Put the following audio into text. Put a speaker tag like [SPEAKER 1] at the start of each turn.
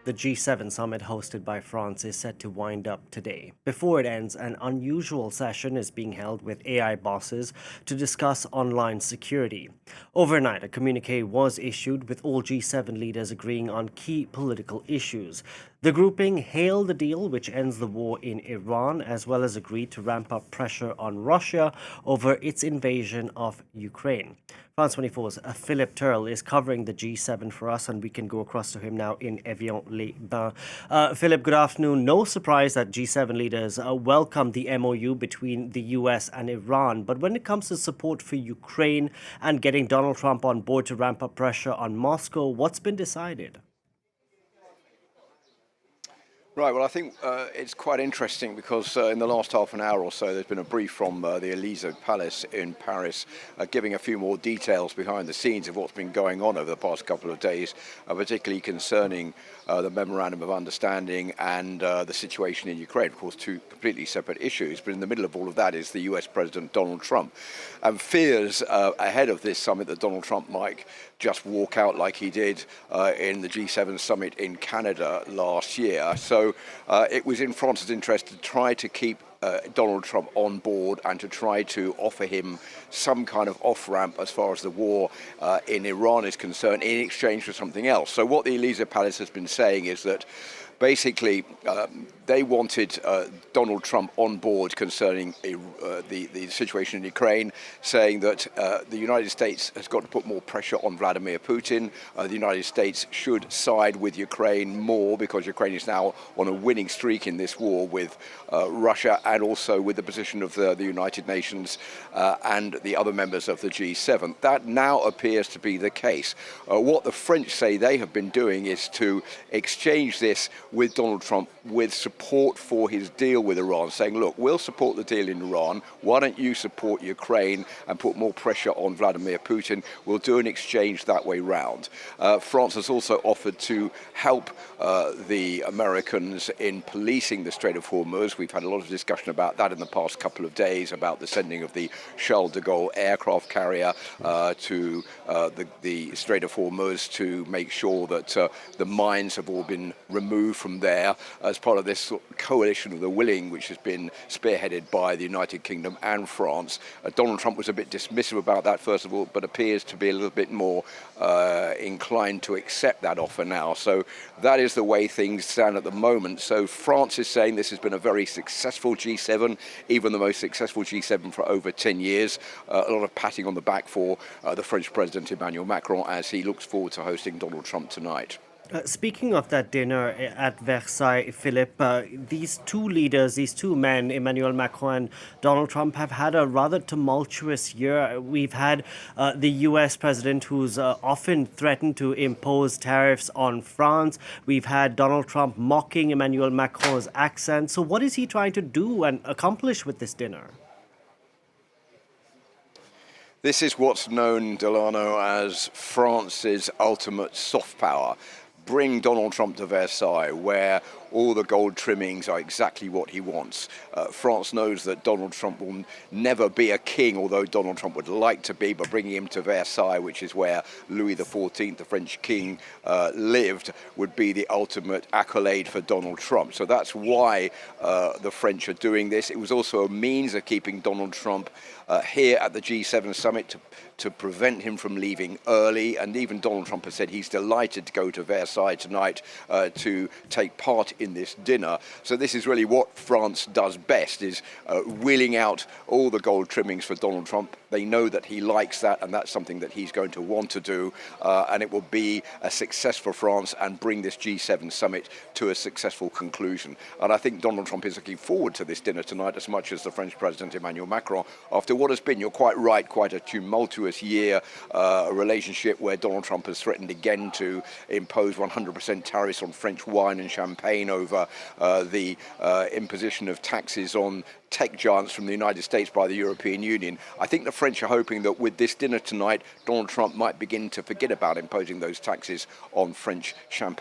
[SPEAKER 1] The G7 summit hosted by France is set to wind up today. Before it ends, an unusual session is being held with AI bosses to discuss online security. Overnight, a communique was issued with all G7 leaders agreeing on key political issues. The grouping hailed the deal which ends the war in Iran, as well as agreed to ramp up pressure on Russia over its invasion of Ukraine. France 24's Philip Turle is covering the G7 for us, and we can go across to him now in Evian. Philip, good afternoon. No surprise that G7 leaders welcome the MOU between the US and Iran. But when it comes to support for Ukraine and getting Donald Trump on board to ramp up pressure on Moscow, what's been decided?
[SPEAKER 2] Right, well, I think it's quite interesting because in the last half an hour or so, there's been a brief from the Elysee Palace in Paris giving a few more details behind the scenes of what's been going on over the past couple of days, particularly concerning the Memorandum of Understanding and the situation in Ukraine. Of course, two completely separate issues, but in the middle of all of that is the US President Donald Trump. And fears ahead of this summit that Donald Trump might just walk out like he did in the G7 summit in Canada last year. So it was in France's interest to try to keep Donald Trump on board and to try to offer him some kind of off-ramp as far as the war in Iran is concerned in exchange for something else. So what the Elysee Palace has been saying is that basically they wanted Donald Trump on board concerning the situation in Ukraine, saying that the United States has got to put more pressure on Vladimir Putin. The United States should side with Ukraine more because Ukraine is now on a winning streak in this war with Russia and also with the position of the United Nations and the other members of the G7. That now appears to be the case. What the French say they have been doing is to exchange this with Donald Trump with support for his deal with Iran, saying, look, we'll support the deal in Iran. Why don't you support Ukraine and put more pressure on Vladimir Putin? We'll do an exchange that way round. France has also offered to help the Americans in policing the Strait of Hormuz. We've had a lot of discussion about that in the past couple of days, about the sending of the Charles de Gaulle aircraft carrier to the Strait of Hormuz to make sure that the mines have all been removed from there as part of this coalition of the willing, which has been spearheaded by the United Kingdom and France. Donald Trump was a bit dismissive about that, first of all, but appears to be a little bit more inclined to accept that offer now. So that is the way things stand at the moment. So France is saying this has been a very successful G7, even the most successful G7 for over 10 years. A lot of patting on the back for the French President Emmanuel Macron as he looks forward to hosting Donald Trump tonight.
[SPEAKER 1] Speaking of that dinner at Versailles, Philip, these two leaders, these two men, Emmanuel Macron and Donald Trump, have had a rather tumultuous year. We've had the US president who's often threatened to impose tariffs on France. We've had Donald Trump mocking Emmanuel Macron's accent. So what is he trying to do and accomplish with this dinner?
[SPEAKER 2] This is what's known, Delano, as France's ultimate soft power. Bring Donald Trump to Versailles, where all the gold trimmings are exactly what he wants. France knows that Donald Trump will never be a king, although Donald Trump would like to be, but bringing him to Versailles, which is where Louis XIV, the French king, lived, would be the ultimate accolade for Donald Trump. So that's why the French are doing this. It was also a means of keeping Donald Trump here at the G7 summit to prevent him from leaving early. And even Donald Trump has said he's delighted to go to Versailles tonight to take part in this dinner. So this is really what France does best, is wheeling out all the gold trimmings for Donald Trump. They know that he likes that, and that's something that he's going to want to do. And it will be a success for France and bring this G7 summit to a successful conclusion. And I think Donald Trump is looking forward to this dinner tonight as much as the French President Emmanuel Macron, after what has been, you're quite right, quite a tumultuous year, a relationship where Donald Trump has threatened again to impose 100% tariffs on French wine and champagne over the imposition of taxes on tech giants from the United States by the European Union. I think the French are hoping that with this dinner tonight, Donald Trump might begin to forget about imposing those taxes on French champagne